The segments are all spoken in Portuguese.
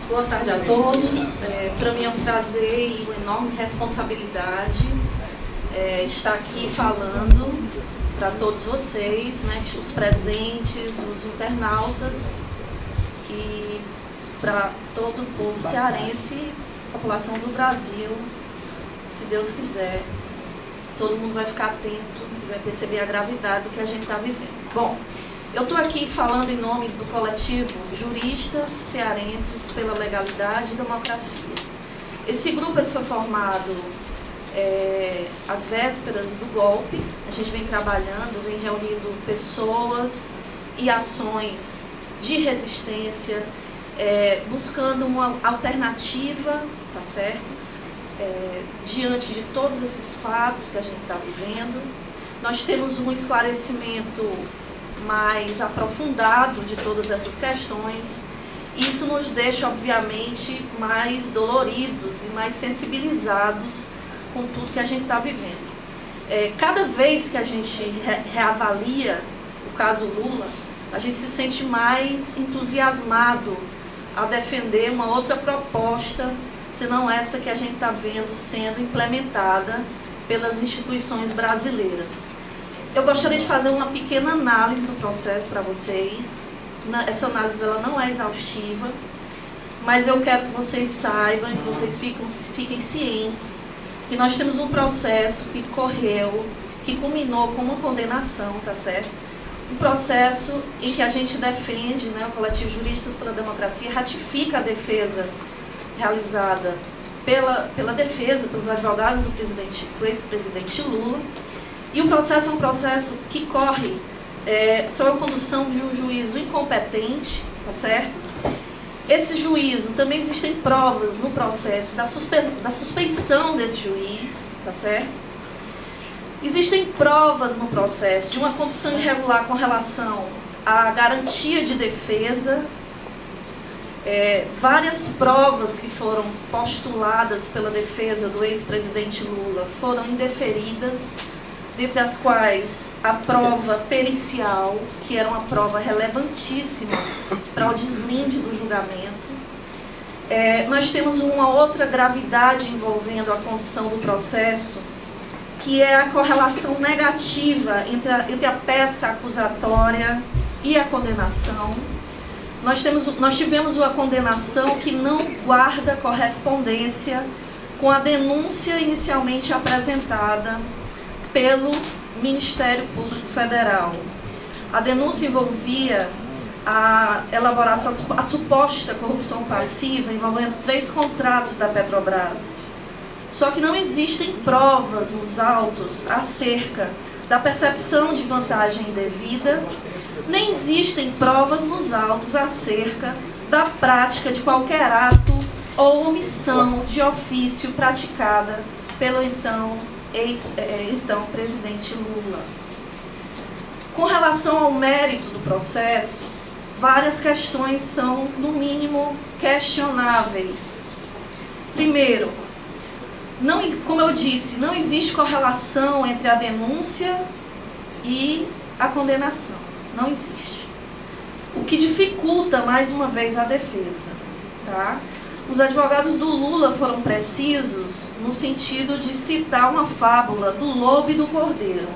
Boa tarde a todos. Para mim é um prazer e uma enorme responsabilidade estar aqui falando para todos vocês, né, os presentes, os internautas e para todo o povo cearense, população do Brasil. Se Deus quiser, todo mundo vai ficar atento e vai perceber a gravidade do que a gente está vivendo. Bom, eu estou aqui falando em nome do coletivo Juristas Cearenses pela Legalidade e Democracia. Esse grupo ele foi formado às vésperas do golpe. A gente vem trabalhando, vem reunindo pessoas e ações de resistência, buscando uma alternativa, tá certo? Diante de todos esses fatos que a gente está vivendo. Nós temos um esclarecimento mais aprofundado de todas essas questões. Isso nos deixa, obviamente, mais doloridos e mais sensibilizados com tudo que a gente está vivendo. Cada vez que a gente reavalia o caso Lula, a gente se sente mais entusiasmado a defender uma outra proposta, senão essa que a gente está vendo sendo implementada pelas instituições brasileiras. Eu gostaria de fazer uma pequena análise do processo para vocês. Essa análise ela não é exaustiva, mas eu quero que vocês saibam, que vocês fiquem cientes que nós temos um processo que correu, que culminou com uma condenação, tá certo? Um processo em que a gente defende, né, o coletivo Juristas pela Democracia ratifica a defesa realizada pela defesa, pelos advogados do ex-presidente Lula. E o processo é um processo que corre sob a condução de um juízo incompetente, tá certo? Esse juízo, também existem provas no processo da suspeição desse juiz, tá certo? Existem provas no processo de uma condução irregular com relação à garantia de defesa. Várias provas que foram postuladas pela defesa do ex-presidente Lula foram indeferidas, dentre as quais a prova pericial, que era uma prova relevantíssima para o deslinde do julgamento. Nós temos uma outra gravidade envolvendo a condução do processo, que é a correlação negativa entre a peça acusatória e a condenação. Nós tivemos uma condenação que não guarda correspondência com a denúncia inicialmente apresentada pelo Ministério Público Federal. A denúncia envolvia a elaboração, a suposta corrupção passiva envolvendo 3 contratos da Petrobras. Só que não existem provas nos autos acerca da percepção de vantagem indevida, nem existem provas nos autos acerca da prática de qualquer ato ou omissão de ofício praticada pelo então presidente Lula. Com relação ao mérito do processo, várias questões são, no mínimo, questionáveis. Primeiro, como eu disse, não existe correlação entre a denúncia e a condenação. Não existe. O que dificulta, mais uma vez, a defesa. Tá? Os advogados do Lula foram precisos no sentido de citar uma fábula do lobo e do cordeiro.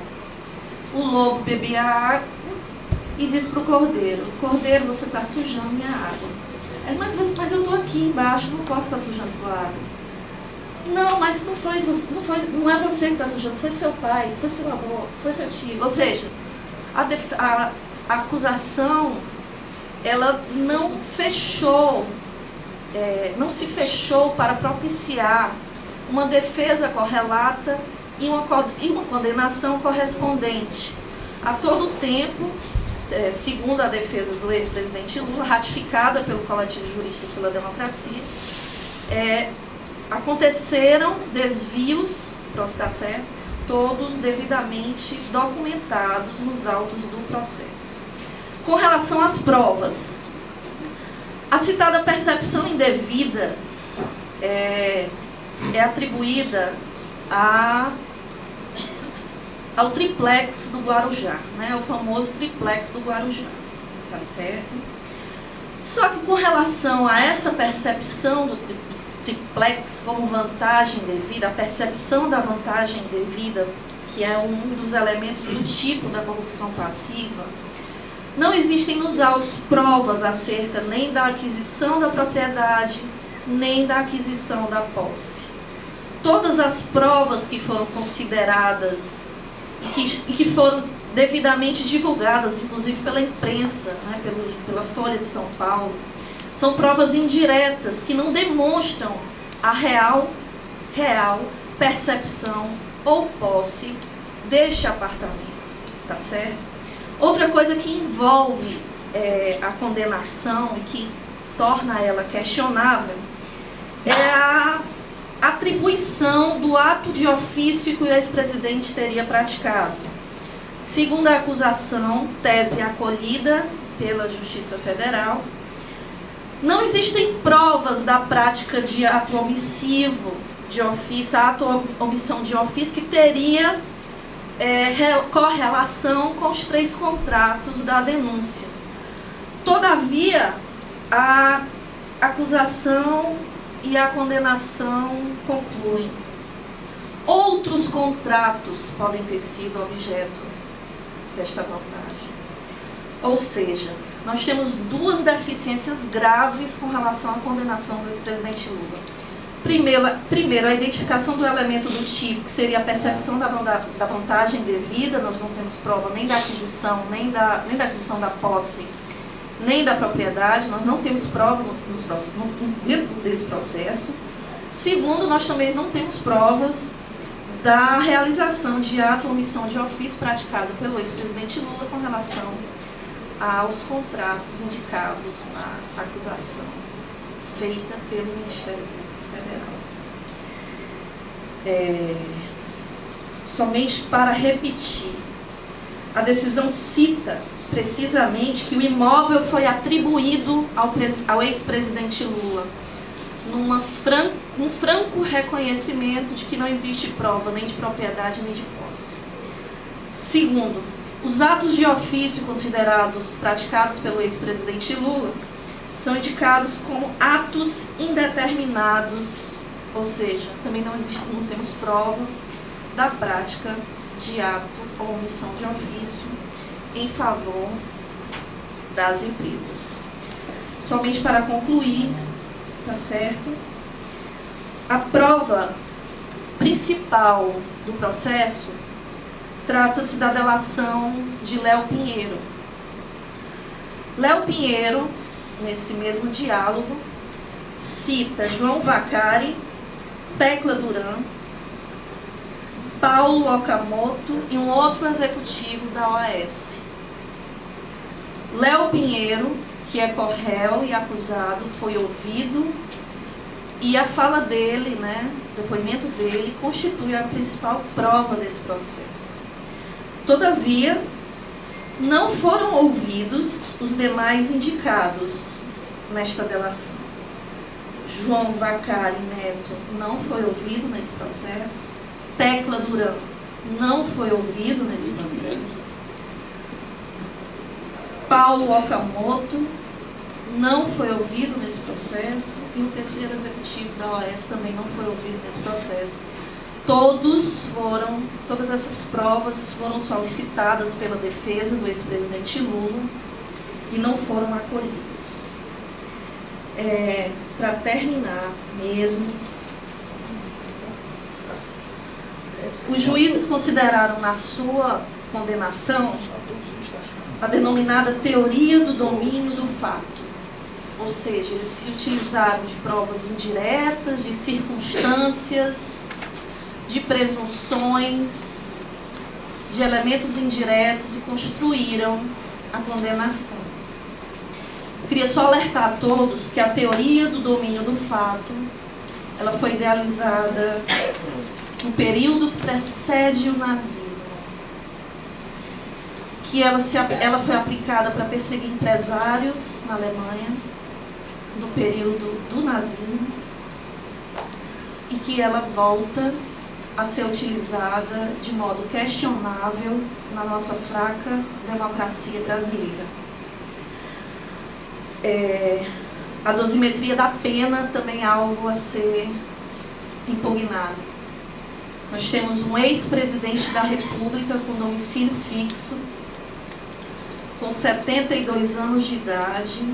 O lobo bebia água e disse para o cordeiro: cordeiro, você está sujando minha água. Mas eu estou aqui embaixo, não posso estar sujando sua água. Não, mas não é você que está sujando, foi seu pai, foi seu avô, foi seu tio. Ou seja, a acusação ela não fechou, não se fechou para propiciar uma defesa correlata e uma condenação correspondente. A todo tempo, segundo a defesa do ex-presidente Lula, ratificada pelo coletivo Juristas pela Democracia, aconteceram desvios, tá certo? Todos devidamente documentados nos autos do processo. Com relação às provas, a citada percepção indevida é atribuída ao triplex do Guarujá, né? O famoso triplex do Guarujá, tá certo? Só que com relação a essa percepção do triplex como vantagem devida, a percepção da vantagem devida, que é um dos elementos do tipo da corrupção passiva, não existem nos autos provas acerca nem da aquisição da propriedade, nem da aquisição da posse. Todas as provas que foram consideradas e que foram devidamente divulgadas, inclusive pela imprensa, né, pela Folha de São Paulo, são provas indiretas que não demonstram a real percepção ou posse deste apartamento, tá certo? Outra coisa que envolve a condenação e que torna ela questionável é a atribuição do ato de ofício que o ex-presidente teria praticado. Segundo a acusação, tese acolhida pela Justiça Federal, não existem provas da prática de ato omissivo de ofício, ato omissão de ofício que teria correlação com os 3 contratos da denúncia. Todavia, a acusação e a condenação concluem. Outros contratos podem ter sido objeto desta vantagem. Ou seja, nós temos 2 deficiências graves com relação à condenação do ex-presidente Lula. Primeiro, a identificação do elemento do tipo, que seria a percepção da vantagem devida. Nós não temos prova nem da aquisição, nem da aquisição da posse, nem da propriedade. Nós não temos prova dentro desse processo. Segundo, nós também não temos provas da realização de ato ou omissão de ofício praticado pelo ex-presidente Lula com relação aos contratos indicados na acusação feita pelo Ministério Público Federal. Somente para repetir, a decisão cita precisamente que o imóvel foi atribuído ao ex-presidente Lula, num franco reconhecimento de que não existe prova nem de propriedade nem de posse. Segundo, os atos de ofício considerados praticados pelo ex-presidente Lula são indicados como atos indeterminados, ou seja, também não temos prova da prática de ato ou omissão de ofício em favor das empresas. Somente para concluir, tá certo? A prova principal do processo trata-se da delação de Léo Pinheiro. Léo Pinheiro, nesse mesmo diálogo, cita João Vacari, Tecla Duran, Paulo Okamoto e um outro executivo da OAS. Léo Pinheiro, que é corréu e acusado, foi ouvido e a fala dele, o depoimento dele, constitui a principal prova desse processo. Todavia, não foram ouvidos os demais indicados nesta delação. João Vacari Neto não foi ouvido nesse processo. Tecla Duran não foi ouvido nesse processo. Paulo Okamoto não foi ouvido nesse processo. E o terceiro executivo da OAS também não foi ouvido nesse processo. Todas essas provas foram solicitadas pela defesa do ex-presidente Lula e não foram acolhidas. Para terminar mesmo, os juízes consideraram na sua condenação a denominada teoria do domínio do fato. Ou seja, eles se utilizaram de provas indiretas, de circunstâncias, de presunções, de elementos indiretos e construíram a condenação. Eu queria só alertar a todos que a teoria do domínio do fato, ela foi idealizada no período que precede o nazismo, que ela foi aplicada para perseguir empresários na Alemanha, no período do nazismo, e que ela volta a ser utilizada de modo questionável na nossa fraca democracia brasileira. A dosimetria da pena também é algo a ser impugnado. Nós temos um ex-presidente da República com domicílio fixo, com 72 anos de idade,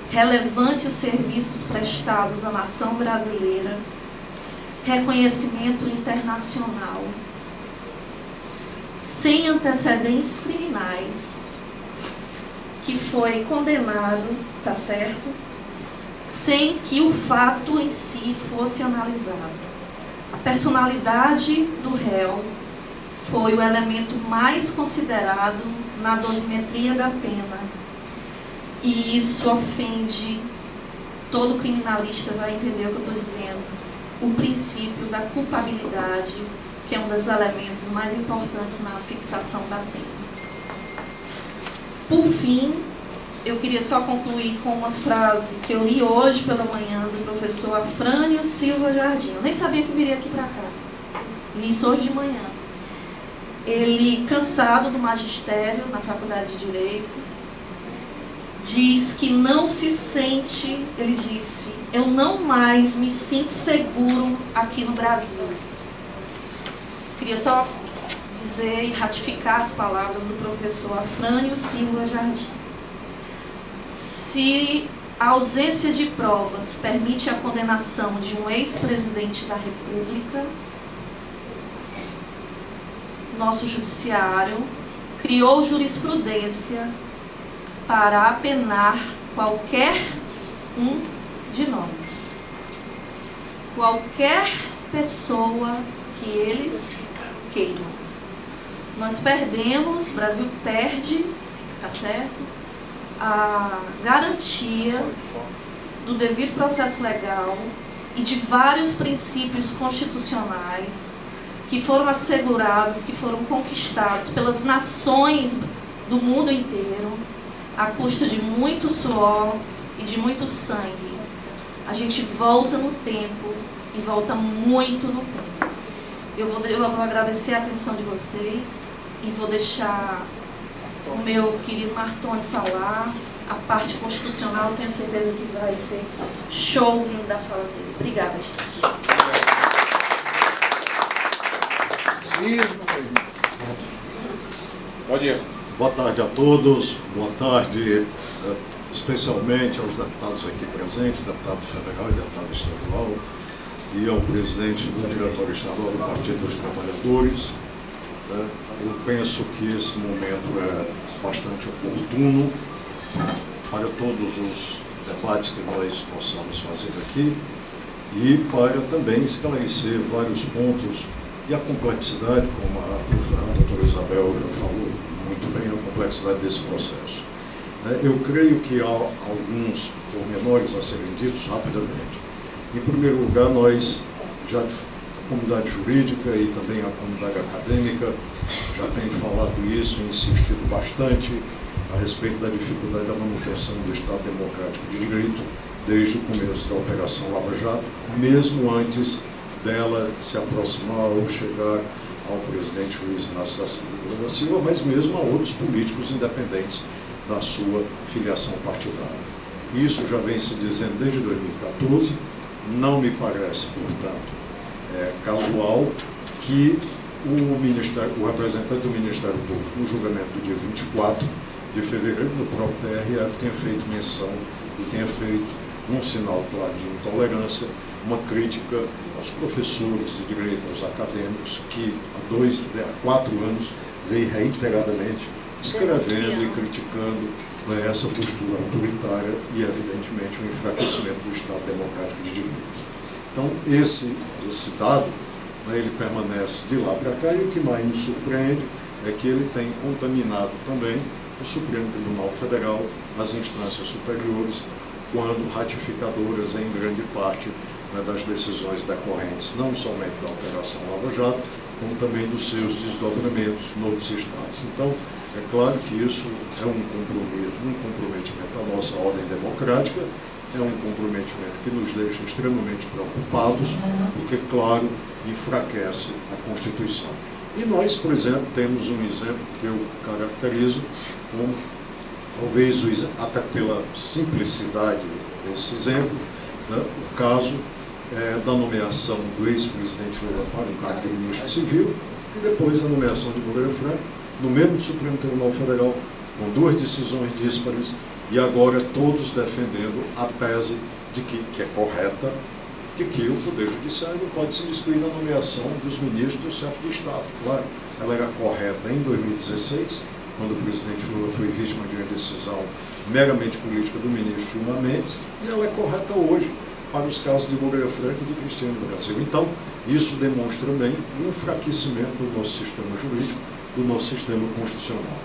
relevantes serviços prestados à nação brasileira, reconhecimento internacional, sem antecedentes criminais, que foi condenado, tá certo? Sem que o fato em si fosse analisado. A personalidade do réu foi o elemento mais considerado na dosimetria da pena. E isso ofende, todo criminalista vai entender o que eu estou dizendo, o princípio da culpabilidade, que é um dos elementos mais importantes na fixação da pena. Por fim, eu queria só concluir com uma frase que eu li hoje pela manhã do professor Afrânio Silva Jardim. Eu nem sabia que viria aqui para cá. Li isso hoje de manhã. Ele, cansado do magistério na Faculdade de Direito, diz que não se sente, ele disse, eu não mais me sinto seguro aqui no Brasil. Queria só dizer e ratificar as palavras do professor Afrânio Silva Jardim. Se a ausência de provas permite a condenação de um ex-presidente da República, nosso judiciário criou jurisprudência para apenar qualquer um de nós. Qualquer pessoa que eles queiram. Nós perdemos, o Brasil perde, tá certo? A garantia do devido processo legal e de vários princípios constitucionais que foram assegurados, que foram conquistados pelas nações do mundo inteiro, à custa de muito suor e de muito sangue. A gente volta no tempo e volta muito no tempo. Eu vou agradecer a atenção de vocês e vou deixar o meu querido Martoni falar. A parte constitucional, eu tenho certeza que vai ser show vindo da fala dele. Obrigada, gente. Pode ir. Boa tarde a todos, boa tarde especialmente aos deputados aqui presentes, deputado federal e deputado estadual, e ao presidente do Diretório Estadual do Partido dos Trabalhadores. Eu penso que esse momento é bastante oportuno para todos os debates que nós possamos fazer aqui e para também esclarecer vários pontos e a complexidade, como a doutora Isabel já falou muito bem, a complexidade desse processo. Eu creio que há alguns pormenores a serem ditos rapidamente. Em primeiro lugar, nós já, a comunidade jurídica e também a comunidade acadêmica já tem falado isso e insistido bastante a respeito da dificuldade da manutenção do Estado Democrático de Direito desde o começo da Operação Lava Jato, mesmo antes dela se aproximar ou chegar ao presidente Luiz Inácio da Silva, mas mesmo a outros políticos independentes da sua filiação partidária. Isso já vem se dizendo desde 2014, não me parece, portanto, casual que o representante do Ministério Público, no julgamento do dia 24 de fevereiro, do próprio TRF, tenha feito menção e tenha feito um sinal claro de intolerância, uma crítica aos professores de direito, aos acadêmicos, que há 4 anos vem reiteradamente escrevendo e criticando essa postura autoritária e, evidentemente, o enfraquecimento do Estado Democrático de Direito. Então, esse dado, ele permanece de lá para cá, e o que mais nos surpreende é que ele tem contaminado também o Supremo Tribunal Federal, as instâncias superiores, quando ratificadoras em grande parte das decisões decorrentes, não somente da Operação Lava Jato, como também dos seus desdobramentos nos estados. Então, é claro que isso é um comprometimento à nossa ordem democrática, é um comprometimento que nos deixa extremamente preocupados, porque, claro, enfraquece a Constituição. E nós, por exemplo, temos um exemplo que eu caracterizo como talvez até pela simplicidade desse exemplo, né, o caso da nomeação do ex-presidente Lula para o cargo de ministro civil e depois a nomeação de Moreira Franco no mesmo Supremo Tribunal Federal, com 2 decisões díspares, e agora todos defendendo a tese de que é correta, de que o Poder Judiciário não pode se excluir na nomeação dos ministros do chefe de Estado. Claro, ela era correta em 2016, quando o presidente Lula foi vítima de uma decisão meramente política do ministro Gilmar Mendes, e ela é correta hoje para os casos de Moreira Franco e de Cristiano Brasil. Então, isso demonstra bem o enfraquecimento do nosso sistema jurídico, do nosso sistema constitucional.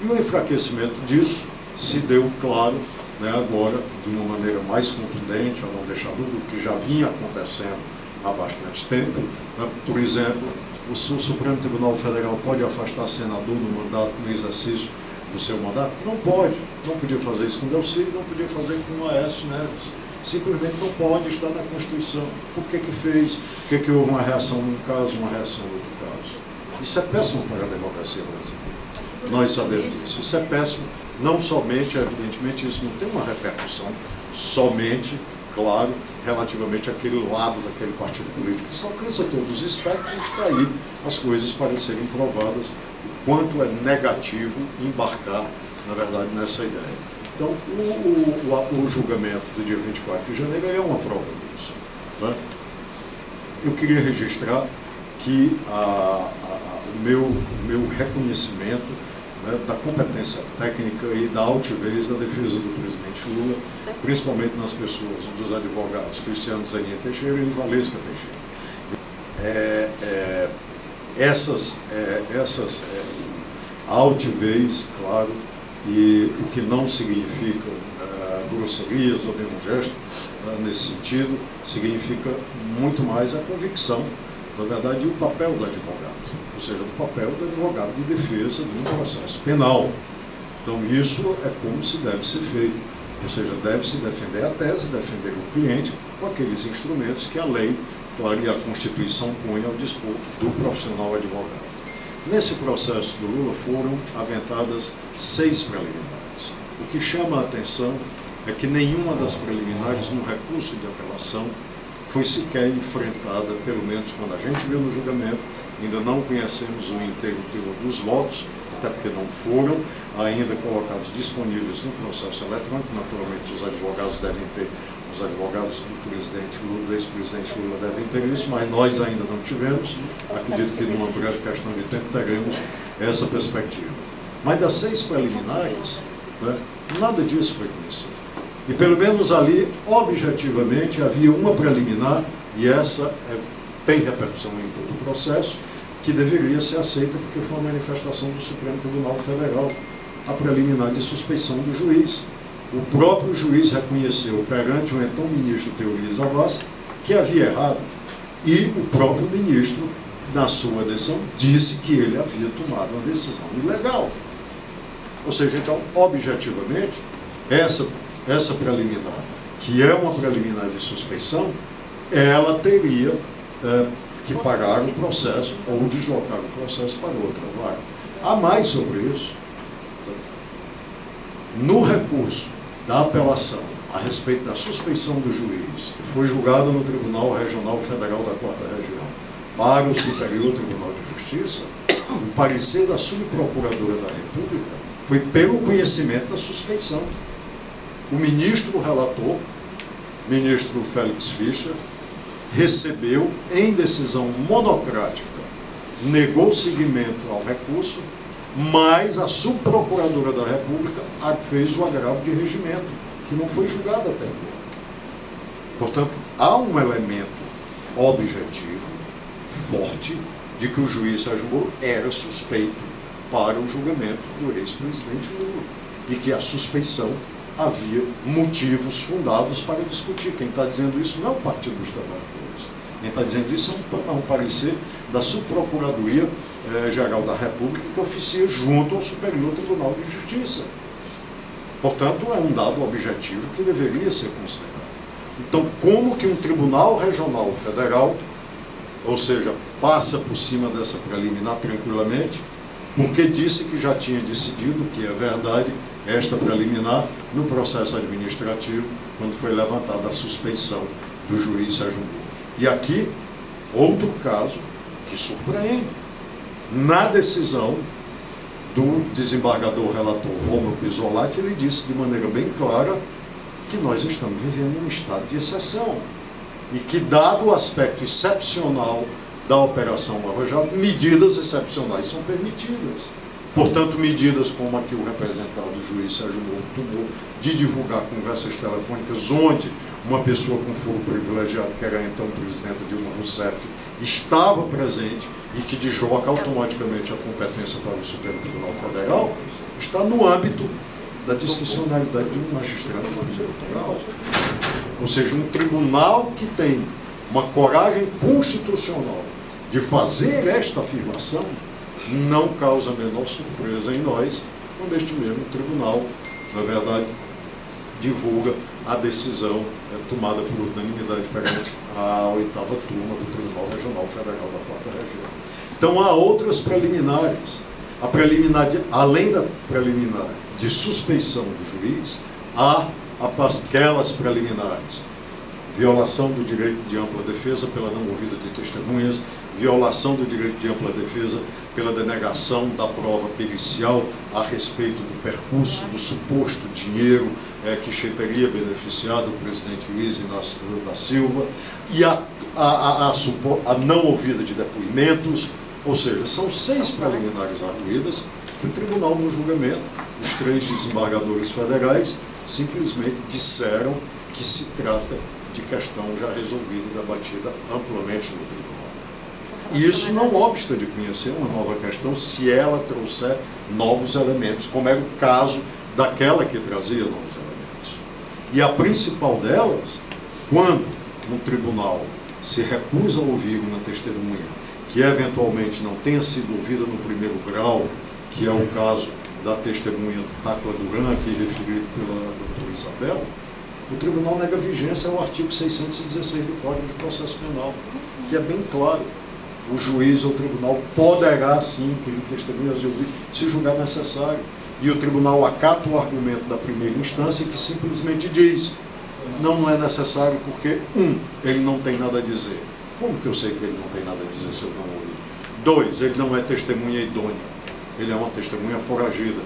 E o enfraquecimento disso se deu, claro, né, agora, de uma maneira mais contundente, a não deixar dúvida, que já vinha acontecendo há bastante tempo. Né? Por exemplo, o Supremo Tribunal Federal pode afastar senador no mandato, no exercício do seu mandato? Não pode. Não podia fazer isso com Delcy, não podia fazer com o Aécio Neves. Simplesmente não pode estar na Constituição. Por que fez? Por que houve uma reação num caso, uma reação no outro caso? Isso é péssimo para a democracia brasileira. Nós sabemos disso. Isso é péssimo. Não somente, evidentemente, isso não tem uma repercussão somente, claro, relativamente àquele lado daquele partido político. Isso alcança todos os espectros e está aí as coisas para serem provadas, o quanto é negativo embarcar, na verdade, nessa ideia. Então, o julgamento do dia 24 de janeiro é uma prova disso. Né? Eu queria registrar que o meu reconhecimento, né, da competência técnica e da altivez da defesa do presidente Lula, principalmente nas pessoas dos advogados Cristiano Zanin Teixeira e Valesca Teixeira. Altivez, claro, e o que não significa grosserias ou nenhum gesto nesse sentido, significa muito mais a convicção, na verdade, e o papel do advogado, ou seja, o papel do advogado de defesa de um processo penal. Então, isso é como se deve ser feito, ou seja, deve-se defender a tese, defender o cliente com aqueles instrumentos que a lei, claro, e a Constituição põe ao dispor do profissional advogado. Nesse processo do Lula foram aventadas 6 preliminares. O que chama a atenção é que nenhuma das preliminares no recurso de apelação foi sequer enfrentada, pelo menos quando a gente viu no julgamento. Ainda não conhecemos o inteiro teor dos votos, até porque não foram ainda colocados disponíveis no processo eletrônico. Naturalmente, os advogados do presidente Lula, do ex-presidente Lula, devem ter isso, mas nós ainda não tivemos. Acredito que numa breve questão de tempo teremos essa perspectiva. Mas das 6 preliminares, né, nada disso foi conhecido. E pelo menos ali, objetivamente, havia uma preliminar, e essa tem repercussão em todo o processo, que deveria ser aceita porque foi uma manifestação do Supremo Tribunal Federal, a preliminar de suspeição do juiz. O próprio juiz reconheceu perante o então ministro Teori Zavascki que havia errado, e o próprio ministro, na sua decisão, disse que ele havia tomado uma decisão ilegal. Ou seja, então, objetivamente, essa preliminar, que é uma preliminar de suspeição, ela teria que pagar o processo ou deslocar o processo para outra vara. Há mais sobre isso. No recurso da apelação a respeito da suspeição do juiz, que foi julgado no Tribunal Regional Federal da 4ª Região, para o Superior Tribunal de Justiça, o parecer da subprocuradora da República foi pelo conhecimento da suspeição. O ministro relator, ministro Félix Fischer, recebeu em decisão monocrática, negou seguimento ao recurso, mas a subprocuradora da República fez o agravo de regimento, que não foi julgado até agora. Portanto, há um elemento objetivo, forte, de que o juiz Sérgio Moro era suspeito para o julgamento do ex-presidente Lula, e que a suspeição havia motivos fundados para discutir. Quem está dizendo isso não é o Partido dos Trabalhadores. Quem está dizendo isso é um parecer da Subprocuradoria Geral da República, que oficia junto ao Superior Tribunal de Justiça. Portanto, é um dado objetivo que deveria ser considerado. Então, como que um Tribunal Regional Federal, ou seja, passa por cima dessa preliminar tranquilamente, porque disse que já tinha decidido, que é verdade, esta preliminar no processo administrativo, quando foi levantada a suspeição do juiz Sérgio Moro. E aqui, outro caso que surpreende. Na decisão do desembargador relator Rômulo Pisolati, ele disse de maneira bem clara que nós estamos vivendo um estado de exceção e que, dado o aspecto excepcional da Operação Lava Jato, medidas excepcionais são permitidas. Portanto, medidas como a que o representante do juiz Sérgio Moro tomou de divulgar conversas telefônicas onde uma pessoa com foro privilegiado, que era então presidente Dilma Rousseff, estava presente e que desloca automaticamente a competência para o Supremo Tribunal Federal, está no âmbito da discricionalidade de um magistrado eleitoral. Ou seja, um tribunal que tem uma coragem constitucional de fazer esta afirmação não causa a menor surpresa em nós, quando este mesmo tribunal, na verdade, divulga a decisão tomada por unanimidade perante a 8ª turma do Tribunal Regional Federal da 4ª Região. Então há outras preliminares. A preliminar, além da preliminar de suspeição do juiz, há aquelas preliminares: violação do direito de ampla defesa pela não ouvida de testemunhas, violação do direito de ampla defesa pela denegação da prova pericial a respeito do percurso do suposto dinheiro que teria beneficiado o presidente Luiz Inácio Lula da Silva, e a não ouvida de depoimentos. Ou seja, são 6 preliminares arguidas que o tribunal, no julgamento, os 3 desembargadores federais, simplesmente disseram que se trata de questão já resolvida e debatida amplamente no tribunal. E isso não obsta de conhecer uma nova questão se ela trouxer novos elementos, como era o caso daquela que trazia novos elementos. E a principal delas, quando um tribunal se recusa a ouvir uma testemunha que eventualmente não tenha sido ouvida no primeiro grau, que é o caso da testemunha Tacla Duran, aqui referido pela doutora Isabel, o tribunal nega vigência ao artigo 616 do Código de Processo Penal, que é bem claro. O juiz ou o tribunal poderá, sim, inquirir testemunhas de ouvir, se julgar necessário. E o tribunal acata o argumento da primeira instância, que simplesmente diz: não é necessário porque, ele não tem nada a dizer. Como que eu sei que ele não tem nada a dizer se eu não ouvi? 2, ele não é testemunha idônea. Ele é uma testemunha foragida.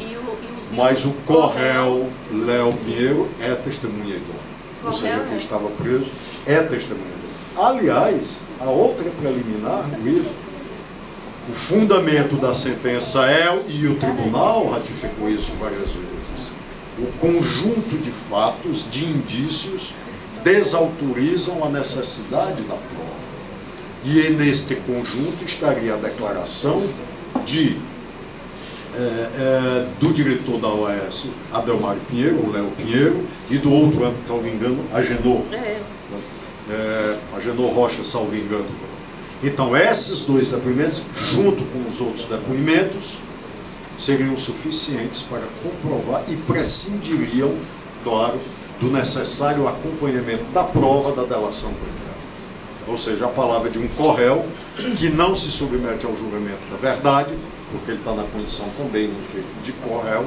Mas o Corréu Léo Pinheiro é testemunha idônea. Ou seja, que ele estava preso é testemunha idônea. Aliás, a outra preliminar, o fundamento da sentença e o tribunal ratificou isso várias vezes, o conjunto de fatos, de indícios, desautorizam a necessidade da prova. E neste conjunto estaria a declaração do diretor da OAS, Adelmário Pinheiro, ou Léo Pinheiro, e do outro âmbito, salvo engano, Agenor Rocha, salvo engano. Então, esses 2 depoimentos, junto com os outros depoimentos, seriam suficientes para comprovar e prescindiriam, claro, do necessário acompanhamento da prova da delação premiada. Ou seja, a palavra de um Corréu que não se submete ao julgamento da verdade, porque ele está na condição também no efeito de Corréu,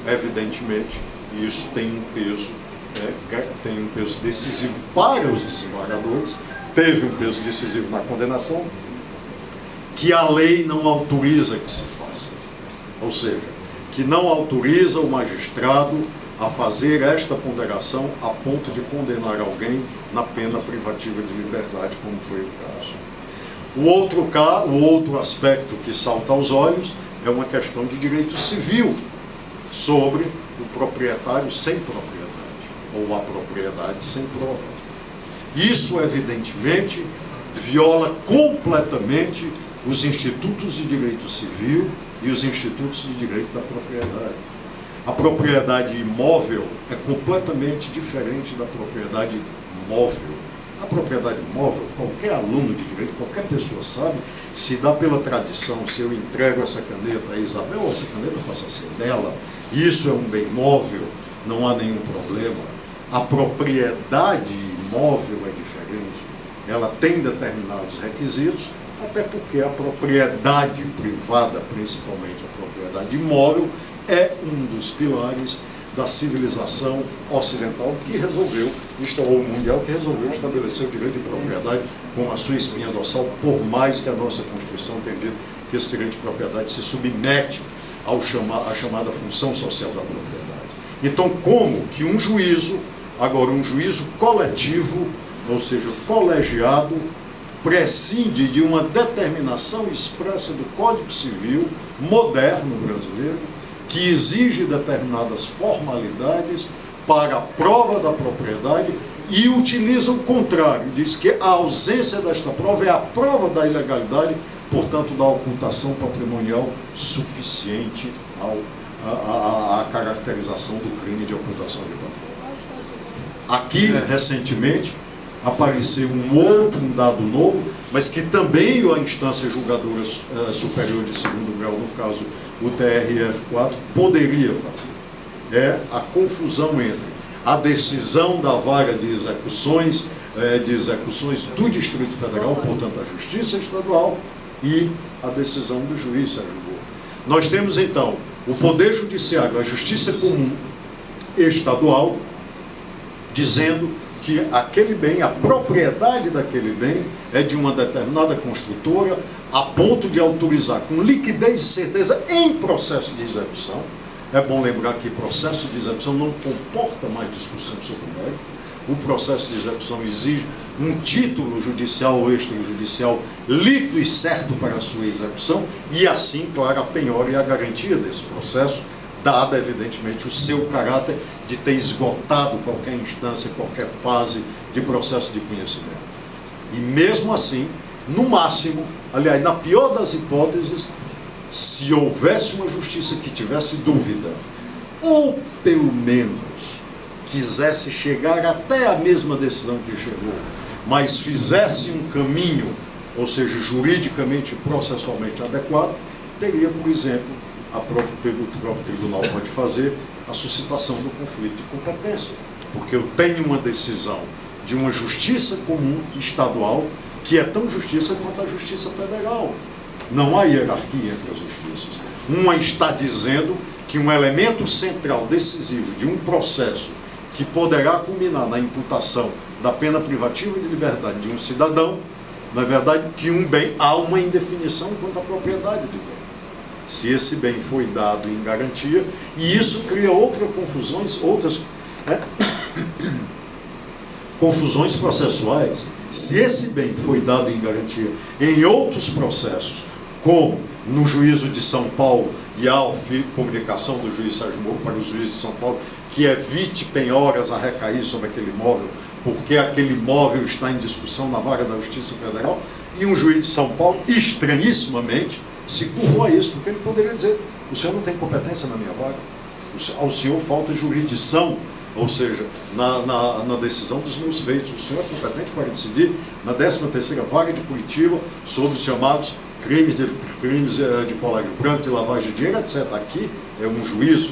evidentemente, e isso tem um peso decisivo para os desembargadores, teve um peso decisivo na condenação, que a lei não autoriza que se faça. Ou seja, que não autoriza o magistrado a fazer esta ponderação a ponto de condenar alguém na pena privativa de liberdade, como foi o caso. O outro aspecto que salta aos olhos é uma questão de direito civil sobre o proprietário sem propriedade, ou a propriedade sem prova. Isso, evidentemente, viola completamente os institutos de direito civil e os institutos de direito da propriedade. A propriedade imóvel é completamente diferente da propriedade móvel. A propriedade móvel, qualquer aluno de direito, qualquer pessoa sabe, se dá pela tradição, se eu entrego essa caneta a Isabel, essa caneta passa a ser dela, isso é um bem móvel, não há nenhum problema. A propriedade imóvel é diferente, ela tem determinados requisitos, até porque a propriedade privada, principalmente a propriedade imóvel, é um dos pilares da civilização ocidental que resolveu, o mundial que resolveu estabelecer o direito de propriedade com a sua espinha dorsal, por mais que a nossa Constituição tenha dito que esse direito de propriedade se submete à chamada função social da propriedade. Então, como que um juízo, agora um juízo coletivo, ou seja, colegiado, prescinde de uma determinação expressa do Código Civil moderno brasileiro, que exige determinadas formalidades para a prova da propriedade e utiliza o contrário, diz que a ausência desta prova é a prova da ilegalidade, portanto, da ocultação patrimonial suficiente à caracterização do crime de ocultação de patrimônio. Aqui, recentemente, apareceu um dado novo, mas que também a instância julgadora superior de segundo grau, no caso o TRF4, poderia fazer. É a confusão entre a decisão da vara de execuções do Distrito Federal, portanto a Justiça Estadual, e a decisão do juiz Sérgio Moro. Nós temos então o Poder Judiciário, a Justiça Comum Estadual, dizendo que aquele bem, a propriedade daquele bem é de uma determinada construtora, a ponto de autorizar com liquidez e certeza em processo de execução. É bom lembrar que processo de execução não comporta mais discussão sobre o mérito. O processo de execução exige um título judicial ou extrajudicial líquido e certo para a sua execução, e assim, claro, a penhora e a garantia desse processo, dada, evidentemente, o seu caráter de ter esgotado qualquer instância, qualquer fase de processo de conhecimento. E mesmo assim, no máximo, aliás, na pior das hipóteses, se houvesse uma justiça que tivesse dúvida, ou pelo menos quisesse chegar até a mesma decisão que chegou, mas fizesse um caminho, ou seja, juridicamente e processualmente adequado, teria, por exemplo, o próprio tribunal pode fazer a suscitação do conflito de competência, porque eu tenho uma decisão de uma justiça comum estadual que é tão justiça quanto a justiça federal. Não há hierarquia entre as justiças. Uma está dizendo que um elemento central decisivo de um processo que poderá culminar na imputação da pena privativa de liberdade de um cidadão, na verdade, que um bem há uma indefinição quanto à propriedade do bem. Se esse bem foi dado em garantia, e isso cria outras confusões processuais. Se esse bem foi dado em garantia em outros processos, como no juízo de São Paulo, e há comunicação do juiz Sérgio Moro para o juiz de São Paulo, que evite penhoras a recair sobre aquele imóvel, porque aquele imóvel está em discussão na vara da Justiça Federal, e um juiz de São Paulo, estranhissimamente, se curvou a isso, porque ele poderia dizer: o senhor não tem competência na minha vara, ao senhor falta jurisdição, ou seja, na decisão dos meus feitos. O senhor é competente para decidir na 13ª vara de Curitiba sobre os chamados crimes de colagem branco, de lavagem de dinheiro, etc. Aqui é um juízo,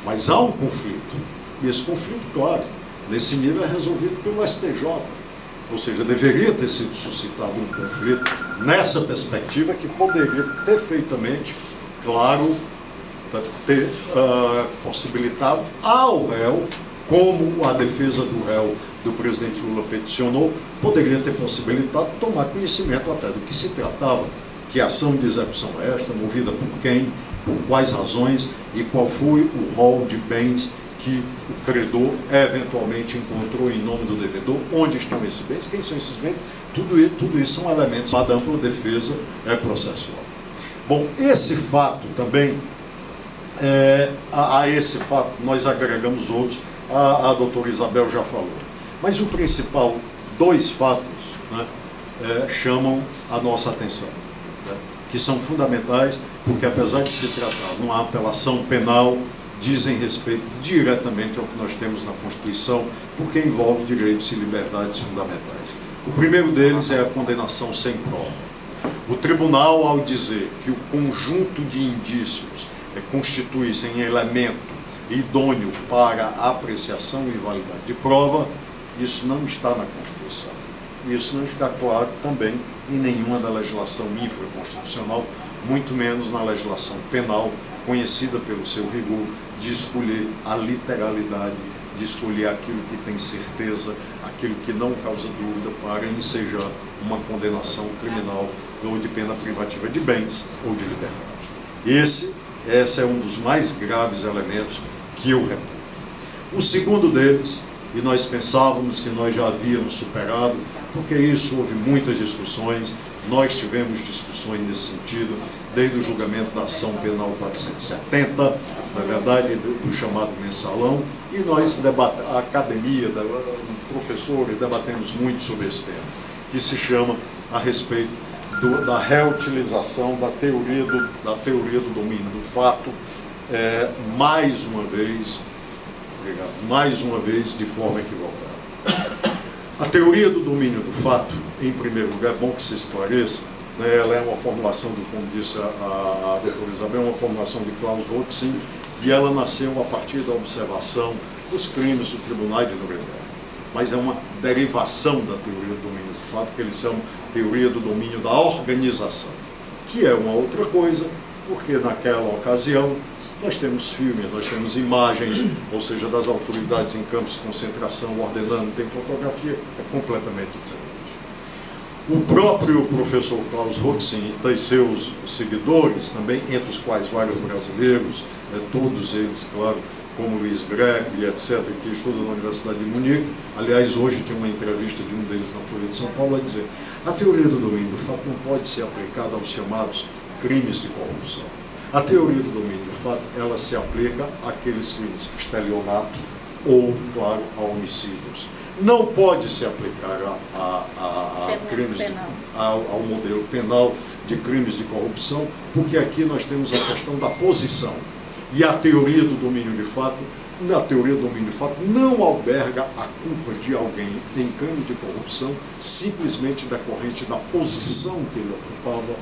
mas há um conflito. E esse conflito, claro, nesse nível é resolvido pelo STJ. Ou seja, deveria ter sido suscitado um conflito nessa perspectiva que poderia perfeitamente, claro, ter possibilitado ao réu, como a defesa do réu do presidente Lula peticionou, poderia ter possibilitado tomar conhecimento até do que se tratava, que ação de execução é esta, movida por quem, por quais razões e qual foi o rol de bens que o credor eventualmente encontrou em nome do devedor, onde estão esses bens, quem são esses bens, tudo isso são elementos da ampla defesa processual. Bom, esse fato também, a esse fato nós agregamos outros, a doutora Isabel já falou. Mas o principal, dois fatos, né, chamam a nossa atenção, né, que são fundamentais, porque apesar de se tratar de uma apelação penal, dizem respeito diretamente ao que nós temos na Constituição, porque envolve direitos e liberdades fundamentais. O primeiro deles é a condenação sem prova. O tribunal, ao dizer que o conjunto de indícios constitui-se em elemento idôneo para apreciação e validade de prova, isso não está na Constituição. Isso não está claro também em nenhuma da legislação infraconstitucional, muito menos na legislação penal, conhecida pelo seu rigor, de escolher a literalidade, de escolher aquilo que tem certeza, aquilo que não causa dúvida, para ensejar uma condenação criminal ou de pena privativa de bens ou de liberdade. Esse é um dos mais graves elementos que eu reputo. O segundo deles, e nós pensávamos que nós já havíamos superado, porque isso houve muitas discussões, nós tivemos discussões nesse sentido, desde o julgamento da ação penal 470, na verdade, do chamado mensalão, e nós, a academia, professores, debatemos muito sobre esse tema, que se chama a respeito da reutilização da teoria do domínio do fato, mais uma vez, de forma equivocada. A teoria do domínio do fato, em primeiro lugar, é bom que se esclareça, né, ela é uma formulação, como disse a doutora Isabel, uma formulação de Klaus Roxin, e ela nasceu a partir da observação dos crimes do Tribunal de Nuremberg. Mas é uma derivação da teoria do domínio do fato, que eles chamam teoria do domínio da organização, que é uma outra coisa, porque naquela ocasião nós temos filmes, nós temos imagens, ou seja, das autoridades em campos de concentração ordenando, tem fotografia, é completamente diferente. O próprio professor Klaus Roxin e seus seguidores, também, entre os quais vários brasileiros, todos eles, claro, como Luiz Greco e etc., que estudam na Universidade de Munique. Aliás, hoje tem uma entrevista de um deles na Folha de São Paulo a dizer: a teoria do domínio do fato não pode ser aplicada aos chamados crimes de corrupção. A teoria do domínio do fato, ela se aplica àqueles crimes de estelionato ou, claro, a homicídios. Não pode se aplicar ao modelo penal de crimes de corrupção, porque aqui nós temos a questão da posição. E a teoria do domínio de fato, na teoria do domínio de fato, não alberga a culpa de alguém em crime de corrupção, simplesmente decorrente da posição que ele ocupava,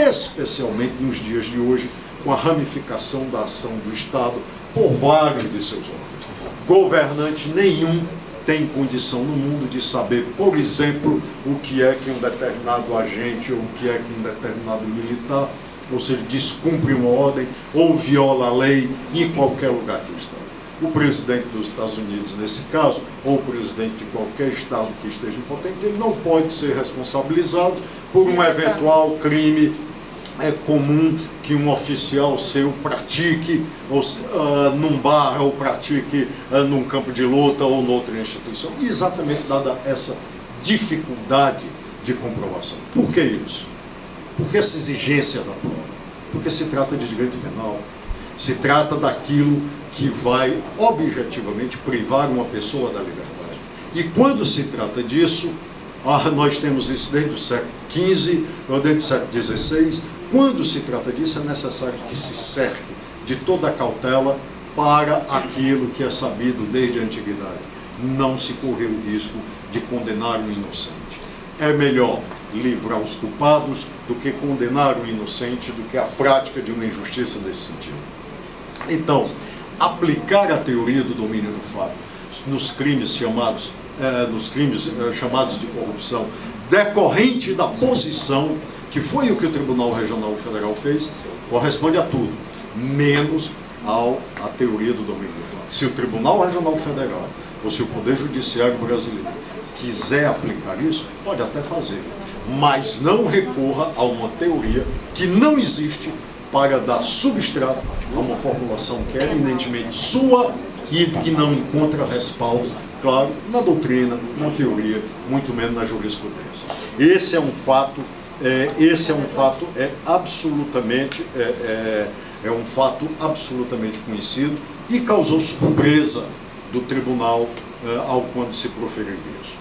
especialmente nos dias de hoje, com a ramificação da ação do Estado por vários de seus órgãos. Governante nenhum tem condição no mundo de saber, por exemplo, o que é que um determinado agente ou o que é que um determinado militar, ou seja, descumpre uma ordem ou viola a lei em qualquer lugar do Estado. O presidente dos Estados Unidos, nesse caso, ou o presidente de qualquer Estado que esteja impotente, ele não pode ser responsabilizado por um eventual crime comum que um oficial seu pratique num bar ou pratique num campo de luta ou noutra instituição. Exatamente dada essa dificuldade de comprovação. Por que isso? Porque essa exigência da prova? Porque se trata de direito penal, se trata daquilo que vai objetivamente privar uma pessoa da liberdade. E quando se trata disso, nós temos isso desde o século XV, ou desde o século XVI. Quando se trata disso, é necessário que se cerque de toda a cautela para aquilo que é sabido desde a antiguidade. Não se correr o risco de condenar um inocente. É melhor livrar os culpados do que condenar o inocente, do que a prática de uma injustiça nesse sentido. Então, aplicar a teoria do domínio do fato nos crimes chamados de corrupção, decorrente da posição, que foi o que o Tribunal Regional Federal fez, corresponde a tudo, menos à teoria do domínio do fato. Se o Tribunal Regional Federal, ou se o Poder Judiciário brasileiro quiser aplicar isso, pode até fazer, mas não recorra a uma teoria que não existe para dar substrato a uma formulação que é eminentemente sua e que não encontra respaldo, claro, na doutrina, na teoria, muito menos na jurisprudência. Esse é um fato absolutamente conhecido e causou surpresa do tribunal ao quando se proferiu isso.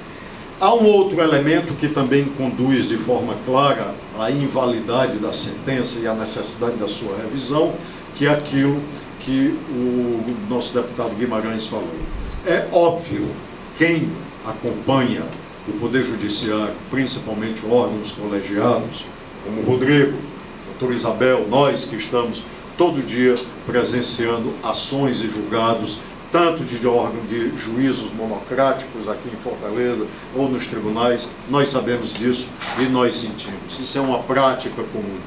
Há um outro elemento que também conduz de forma clara à invalidade da sentença e à necessidade da sua revisão, que é aquilo que o nosso deputado Guimarães falou. É óbvio, quem acompanha o Poder Judiciário, principalmente órgãos colegiados, como o Rodrigo, a doutora Isabel, nós que estamos todo dia presenciando ações e julgados, tanto de órgão de juízos monocráticos aqui em Fortaleza ou nos tribunais, nós sabemos disso e nós sentimos. Isso é uma prática comum.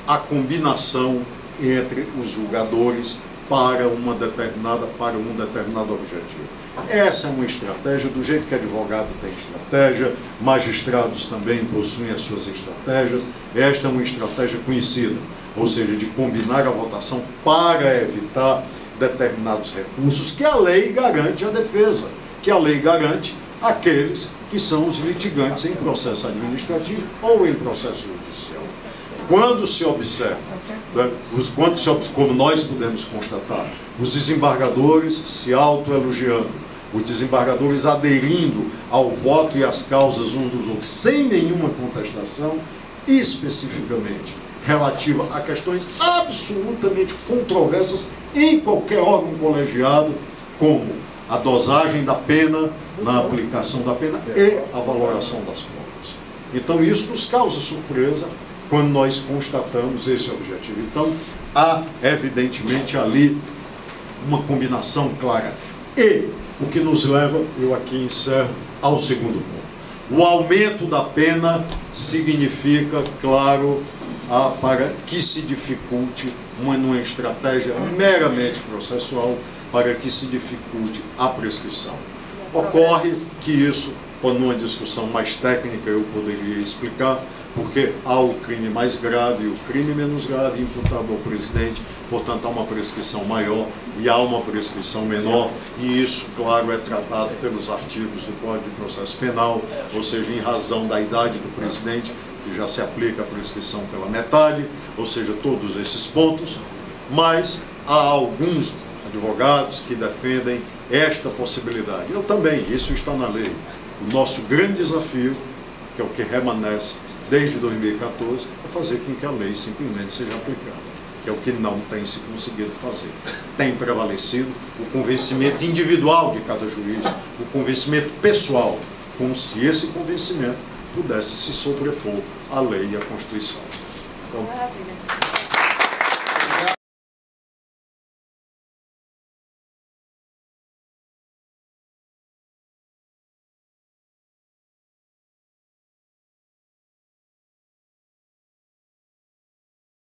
A combinação entre os julgadores para um determinado objetivo. Essa é uma estratégia, do jeito que advogado tem estratégia, magistrados também possuem as suas estratégias. Esta é uma estratégia conhecida, ou seja, de combinar a votação para evitar determinados recursos que a lei garante à defesa, que a lei garante àqueles que são os litigantes em processo administrativo ou em processo judicial. Quando se observa, como nós podemos constatar, os desembargadores se autoelogiando, os desembargadores aderindo ao voto e às causas uns dos outros, sem nenhuma contestação, especificamente relativa a questões absolutamente controversas em qualquer órgão colegiado, como a dosagem da pena, na aplicação da pena e a valoração das provas. Então, isso nos causa surpresa quando nós constatamos esse objetivo. Então, há, evidentemente, ali uma combinação clara. E o que nos leva, eu aqui encerro, ao segundo ponto. O aumento da pena significa, claro, para que se dificulte numa estratégia meramente processual, para que se dificulte a prescrição. Ocorre que isso, numa discussão mais técnica, eu poderia explicar, porque há o crime mais grave e o crime menos grave imputável ao presidente, portanto há uma prescrição maior e há uma prescrição menor, e isso, claro, é tratado pelos artigos do Código de Processo Penal, ou seja, em razão da idade do presidente, que já se aplica a prescrição pela metade, ou seja, todos esses pontos, mas há alguns advogados que defendem esta possibilidade. Eu também, isso está na lei. O nosso grande desafio, que é o que remanesce desde 2014, é fazer com que a lei simplesmente seja aplicada, que é o que não tem se conseguido fazer. Tem prevalecido o convencimento individual de cada juiz, o convencimento pessoal, como se esse convencimento pudesse se sobrepor à lei e à Constituição. Então,